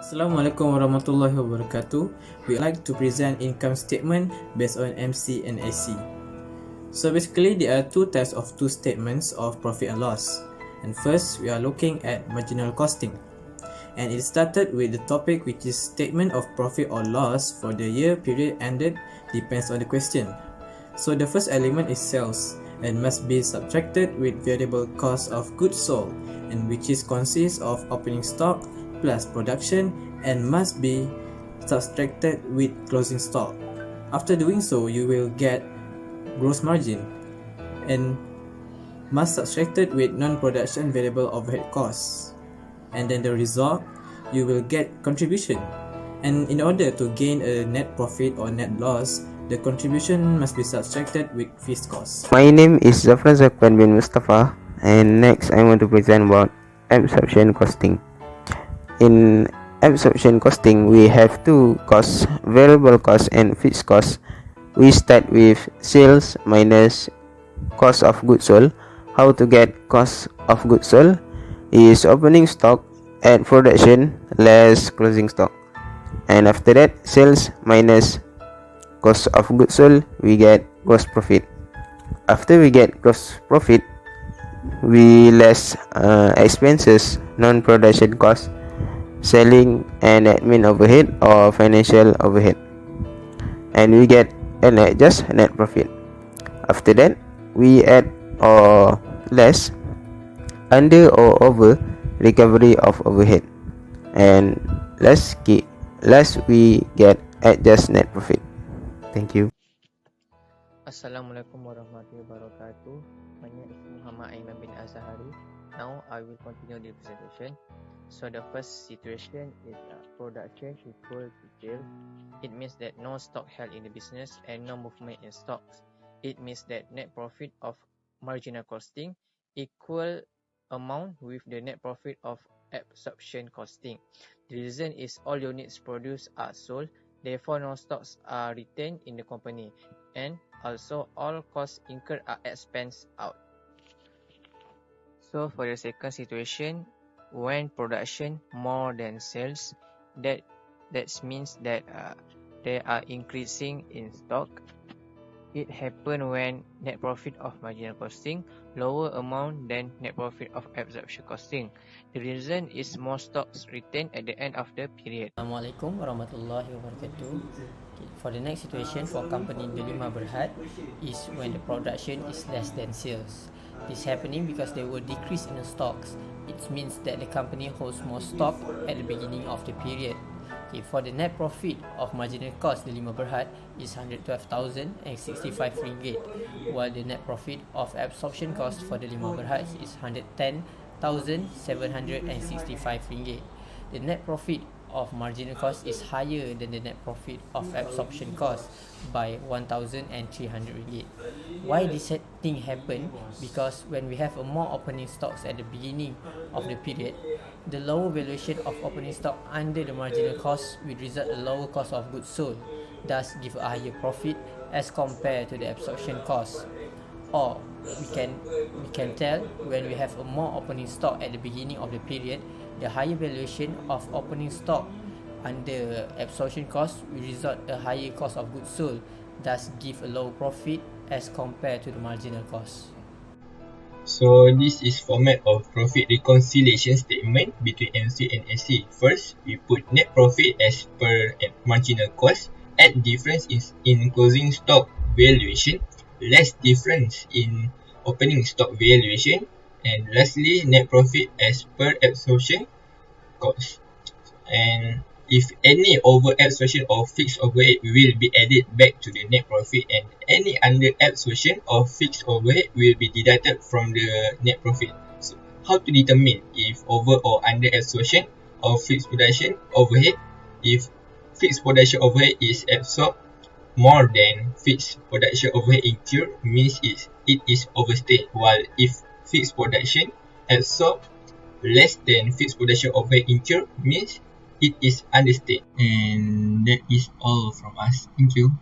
Assalamualaikum warahmatullahi wabarakatuh. We like to present income statement based on MC and AC. So basically there are two types of two statements of profit and loss. And first we are looking at marginal costing. And it started with the topic which is statement of profit or loss for the year period ended depends on the question. So the first element is sales and must be subtracted with variable cost of goods sold, and which is consists of opening stock plus production and must be subtracted with closing stock. After doing so, you will get gross margin and must subtracted with non-production variable overhead costs, and then the result you will get contribution. And in order to gain a net profit or net loss, the contribution must be subtracted with fixed costs. My name is Zafran Zakwan bin Mustafa, and next I want to present about absorption costing. In absorption costing, we have two costs, variable cost and fixed cost. We start with sales minus cost of goods sold. How to get cost of goods sold is opening stock at production less closing stock, and after that sales minus cost of goods sold, we get gross profit. After we get gross profit, we less expenses, non-production costs, selling and admin overhead or financial overhead, and we get an just net profit. After that we add or less under or over recovery of overhead, and last we get adjust net profit. Thank you. Assalamualaikum warahmatullahi wabarakatuh. My name is Muhammad Aiman bin Azhari. Now I will continue the presentation. So the first situation is production equal to sales. It means that no stock held in the business and no movement in stocks. It means that net profit of marginal costing equal amount with the net profit of absorption costing. The reason is all units produced are sold, therefore no stocks are retained in the company, and also all costs incurred are expensed out. So for the second situation, when production more than sales, that means that they are increasing in stock. It happen when net profit of marginal costing lower amount than net profit of absorption costing. The reason is more stocks retained at the end of the period. Assalamualaikum warahmatullahi wabarakatuh. For the next situation for company Delima Berhad is when the production is less than sales. This happening because they will decrease in the stocks. It means that the company holds more stock at the beginning of the period. Okay, for the net profit of marginal cost Delima Berhad is 112,065 ringgit, while the net profit of absorption cost for Delima Berhad is 110,765 ringgit. The net profit of marginal cost is higher than the net profit of absorption cost by 1,300 ringgit. Why this thing happen? Because when we have a more opening stocks at the beginning of the period, the lower valuation of opening stock under the marginal cost will result a lower cost of goods sold, thus give a higher profit as compared to the absorption cost. Or we can tell when we have a more opening stock at the beginning of the period, the higher valuation of opening stock under absorption cost will result a higher cost of goods sold, thus give a low profit as compared to the marginal cost. So this is format of profit reconciliation statement between MC and AC. First, we put net profit as per marginal cost, add difference in closing stock valuation, less difference in opening stock valuation, and lastly net profit as per absorption cost. And if any over absorption or fixed overhead will be added back to the net profit, and any under absorption or fixed overhead will be deducted from the net profit. So how to determine if over or under absorption or fixed production overhead? If fixed production overhead is absorbed more than fixed production overhead incurred, means it is overstated, while if fixed production absorbed less than fixed production overhead incurred, means it is understated. And that is all from us. Thank you.